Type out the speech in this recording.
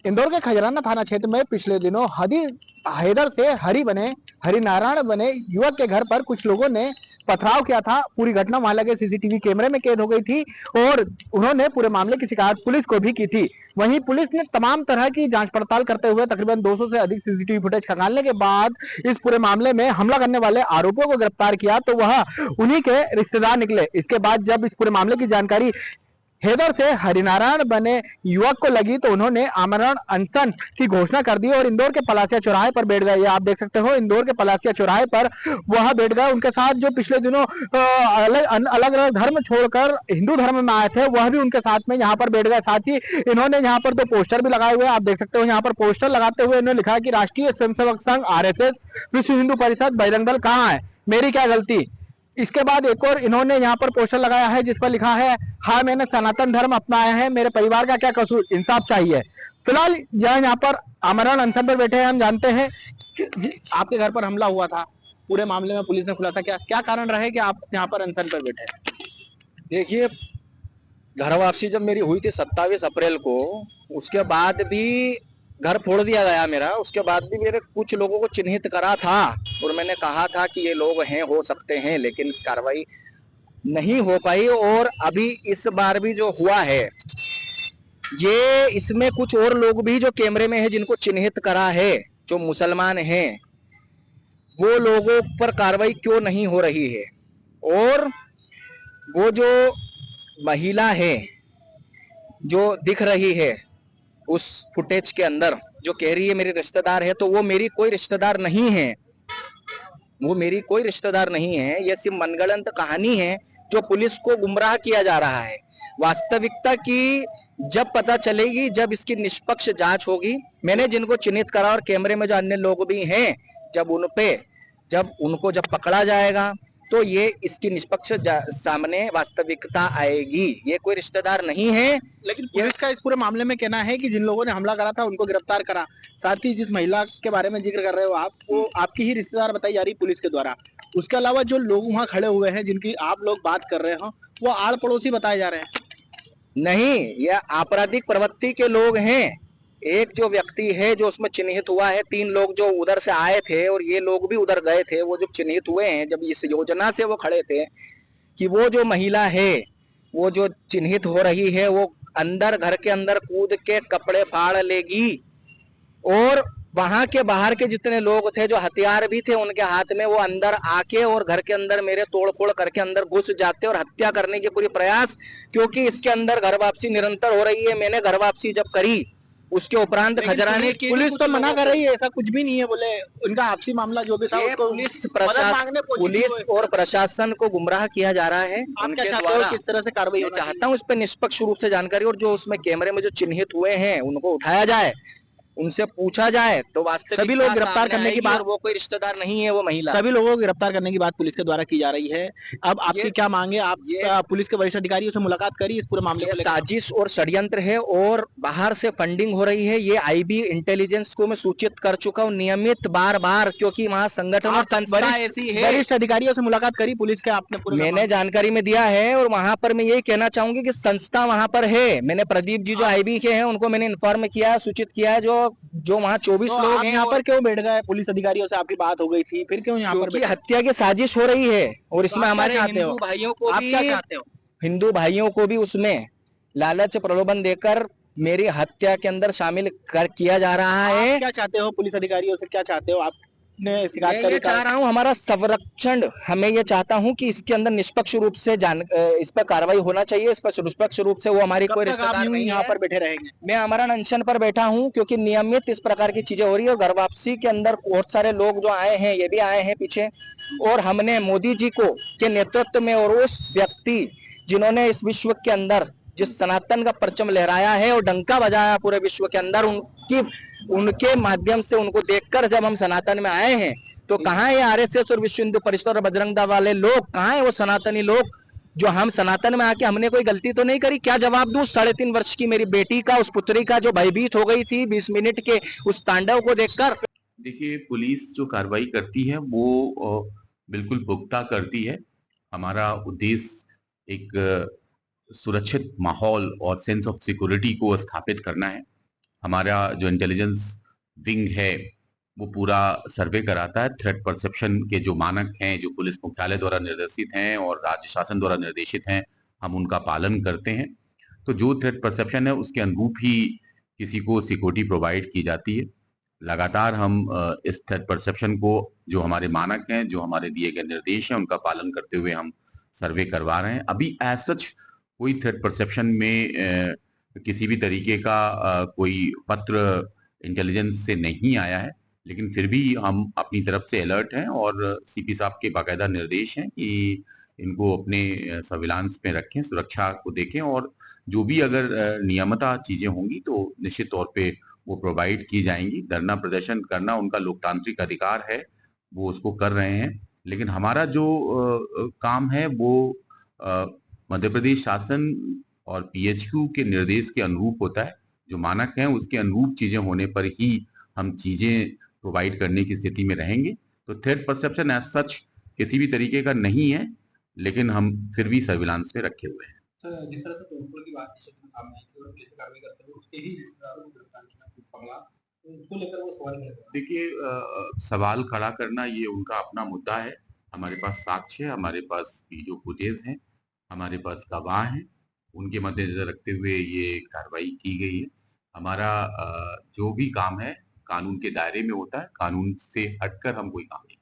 इंदौर के खजराना थाना क्षेत्र में पिछले दिनों हैदर से हरिनारायण बने युवक के घर पर कुछ लोगों ने पथराव किया था। पूरी घटना वहां लगे सीसीटीवी कैमरे में कैद हो गई थी और उन्होंने पूरे मामले की शिकायत पुलिस को भी की थी। वहीं पुलिस ने तमाम तरह की जांच पड़ताल करते हुए तकरीबन 200 से अधिक सीसीटीवी फुटेज खंगालने के बाद इस पूरे मामले में हमला करने वाले आरोपियों को गिरफ्तार किया तो वह उन्हीं के रिश्तेदार निकले। इसके बाद जब इस पूरे मामले की जानकारी हैदर से हरिनारायण बने युवक को लगी तो उन्होंने आमरण अनशन की घोषणा कर दी और इंदौर के पलासिया चौराहे पर बैठ गए। ये आप देख सकते हो, इंदौर के पलासिया चौराहे पर वह बैठ गए। उनके साथ जो पिछले दिनों अलग अलग धर्म छोड़कर हिंदू धर्म में आए थे वह भी उनके साथ में यहाँ पर बैठ गए। साथ ही इन्होंने यहाँ पर दो पोस्टर भी लगाए हुए, आप देख सकते हो। यहाँ पर पोस्टर लगाते हुए इन्होंने लिखा है कि राष्ट्रीय स्वयंसेवक संघ RSS, विश्व हिंदू परिषद, बजरंग दल कहाँ है, मेरी क्या गलती। इसके बाद एक और इन्होंने यहाँ पर पोस्टर लगाया है जिस पर लिखा है, हाँ मैंने सनातन धर्म अपनाया है, मेरे परिवार का क्या कसूर, इंसाफ चाहिए। फिलहाल यहाँ पर आमरण अनशन पर बैठे हैं। हम जानते हैं कि आपके घर पर हमला हुआ था, पूरे मामले में पुलिस ने खुलासा किया, क्या कारण रहे कि आप यहाँ पर अनशन पर बैठे हैं? देखिए, घर वापसी जब मेरी हुई थी 27 अप्रैल को, उसके बाद भी घर फोड़ दिया गया मेरा। उसके बाद भी मेरे कुछ लोगों को चिन्हित करा था और मैंने कहा था कि ये लोग हैं, हो सकते हैं, लेकिन कार्रवाई नहीं हो पाई। और अभी इस बार भी जो हुआ है ये, इसमें कुछ और लोग भी जो कैमरे में है जिनको चिन्हित करा है, जो मुसलमान हैं, वो लोगों पर कार्रवाई क्यों नहीं हो रही है। और वो जो महिला है जो दिख रही है उस फुटेज के अंदर, जो कह रही है मेरी रिश्तेदार है, तो वो मेरी कोई रिश्तेदार नहीं है, वो मेरी कोई रिश्तेदार नहीं है। ये सिर्फ मनगढ़ंत कहानी है जो पुलिस को गुमराह किया जा रहा है। वास्तविकता की जब पता चलेगी, जब इसकी निष्पक्ष जांच होगी, मैंने जिनको चिन्हित करा और कैमरे में जो अन्य लोग भी हैं, जब उनको पकड़ा जाएगा तो ये इसकी निष्पक्ष सामने वास्तविकता आएगी। ये कोई रिश्तेदार नहीं है। लेकिन पुलिस का इस पूरे मामले में कहना है कि जिन लोगों ने हमला करा था उनको गिरफ्तार करा। साथ ही जिस महिला के बारे में जिक्र कर रहे हो आप, वो आपकी ही रिश्तेदार बताई जा रही पुलिस के द्वारा। उसके अलावा जो लोग वहाँ खड़े हुए हैं जिनकी आप लोग बात कर रहे हो, वो आड़ पड़ोसी बताए जा रहे हैं। नहीं, यह आपराधिक प्रवृत्ति के लोग हैं। एक जो व्यक्ति है जो उसमें चिन्हित हुआ है, 3 लोग जो उधर से आए थे और ये लोग भी उधर गए थे, वो जो चिन्हित हुए हैं, जब इस योजना से वो खड़े थे कि वो जो महिला है, वो जो चिन्हित हो रही है, वो अंदर, घर के अंदर कूद के कपड़े फाड़ लेगी। और वहां के बाहर के जितने लोग थे जो हथियार भी थे उनके हाथ में, वो अंदर आके और घर के अंदर मेरे तोड़फोड़ करके अंदर घुस जाते और हत्या करने के पूरी प्रयास। क्योंकि इसके अंदर घर वापसी निरंतर हो रही है। मैंने घर वापसी जब करी उसके उपरांत खजराने की पुलिस तो मना कर रही है, ऐसा कुछ भी नहीं है। बोले उनका आपसी मामला जो भी था उसको पुलिस और प्रशासन को गुमराह किया जा रहा है। आप क्या चाहते हो, किस तरह से कार्रवाई चाहता हूँ इस पर निष्पक्ष रूप से जानकारी, और जो उसमें कैमरे में जो चिन्हित हुए हैं उनको उठाया जाए, उनसे पूछा जाए तो वास्तविक सभी लोग गिरफ्तार करने की बात, वो कोई रिश्तेदार नहीं है, वो महिला, सभी लोगों को गिरफ्तार करने की बात पुलिस के द्वारा की जा रही है। अब आपकी क्या मांगे? आप पुलिस के वरिष्ठ अधिकारियों से मुलाकात करी इस पूरे मामले को? साजिश और षड्यंत्र है और बाहर से फंडिंग हो रही है। ये IB इंटेलिजेंस को मैं सूचित कर चुका हूँ नियमित, बार, क्योंकि वहाँ संगठन और संस्था ऐसी है। वरिष्ठ अधिकारियों से मुलाकात करी पुलिस के आपने? मैंने जानकारी में दिया है और वहाँ पर मैं यही कहना चाहूंगी कि संस्था वहाँ पर है। मैंने प्रदीप जी जो IB के हैं उनको मैंने इन्फॉर्म किया, सूचित किया है। जो वहाँ 24 लोग हैं। यहाँ पर क्यों बैठ गए? पुलिस अधिकारियों से आपकी बात हो गई थी, फिर क्यों यहाँ पर? हत्या की साजिश हो रही है और इसमें हमारे हिंदू भाइयों को भी, क्या चाहते हो? हिंदू भाइयों को भी उसमें लालच प्रलोभन देकर मेरी हत्या के अंदर शामिल किया जा रहा है। क्या चाहते हो पुलिस अधिकारियों से, क्या चाहते हो आप? मैं चाह रहा हूं हमारा संरक्षण, हमें ये चाहता हूं कि इसके अंदर निष्पक्ष रूप से इस पर कार्रवाई होना चाहिए। इस पर निष्पक्ष रूप से, वो हमारी कोई रिश्तेदार नहीं, यहाँ पर बैठे रहेंगे। मैं आमरण अनशन पर बैठा हूं क्योंकि नियमित इस प्रकार की चीजें हो रही है। और घर वापसी के अंदर बहुत सारे लोग जो आए हैं, ये भी आए हैं पीछे, और हमने मोदी जी को के नेतृत्व में और उस व्यक्ति जिन्होंने इस विश्व के अंदर जिस सनातन का परचम लहराया है और डंका बजाया पूरे विश्व के अंदर, उनके माध्यम से, उनको देखकर जब हम सनातन में आए हैं, तो कहाँ है RSS और विश्व हिंदू परिषद और बजरंग दल वाले लोग? कहाँ है वो सनातनी लोग जो हम सनातन में आके हमने कोई गलती तो नहीं करी? क्या जवाब दूं 3.5 वर्ष की मेरी बेटी का, उस पुत्री का जो भयभीत हो गई थी 20 मिनट के उस तांडव को देखकर? देखिए, पुलिस जो कार्रवाई करती है वो बिल्कुल पुख्ता करती है। हमारा उद्देश्य एक सुरक्षित माहौल और सेंस ऑफ सिक्योरिटी को स्थापित करना है। हमारा जो इंटेलिजेंस विंग है वो पूरा सर्वे कराता है। थ्रेट परसेप्शन के जो मानक हैं, जो पुलिस मुख्यालय द्वारा निर्देशित हैं और राज्य शासन द्वारा निर्देशित हैं, हम उनका पालन करते हैं। तो जो थ्रेट परसेप्शन है उसके अनुरूप ही किसी को सिक्योरिटी प्रोवाइड की जाती है। लगातार हम इस थ्रेट परसेप्शन को, जो हमारे मानक हैं, जो हमारे दिए गए निर्देश हैं, उनका पालन करते हुए हम सर्वे करवा रहे हैं। अभी एज सच कोई थ्रेट परसेप्शन में किसी भी तरीके का कोई पत्र इंटेलिजेंस से नहीं आया है, लेकिन फिर भी हम अपनी तरफ से अलर्ट हैं और सीपी साहब के बाकायदा निर्देश हैं कि इनको अपने सर्विलांस में रखें, सुरक्षा को देखें और जो भी अगर नियमता चीजें होंगी तो निश्चित तौर पे वो प्रोवाइड की जाएंगी। धरना प्रदर्शन करना उनका लोकतांत्रिक अधिकार है, वो उसको कर रहे हैं। लेकिन हमारा जो काम है वो अ, मध्य प्रदेश शासन और पीएचक्यू के निर्देश के अनुरूप होता है। जो मानक हैं उसके अनुरूप चीजें होने पर ही हम चीजें प्रोवाइड करने की स्थिति में रहेंगे। तो थ्रेट परसेप्शन एज सच किसी भी तरीके का नहीं है, लेकिन हम फिर भी सर्विलांस में रखे हुए हैं। सर, जिस तरह से तोड़फोड़ की बात क्षेत्र में सामने आई थी और पुलिस ने कार्रवाई करते हुए उसके ही रिश्तेदारों को गिरफ्तार किया, पकड़ा, तो उसको लेकर वो सवाल खड़े कर रहे हैं। देखिए, सवाल खड़ा करना ये उनका अपना मुद्दा है। हमारे पास साक्ष्य है, हमारे पास वीडियो फुटेज है, हमारे पास गवाह हैं, उनके मद्देनजर रखते हुए ये कार्रवाई की गई है। हमारा जो भी काम है कानून के दायरे में होता है, कानून से हटकर हम कोई काम नहीं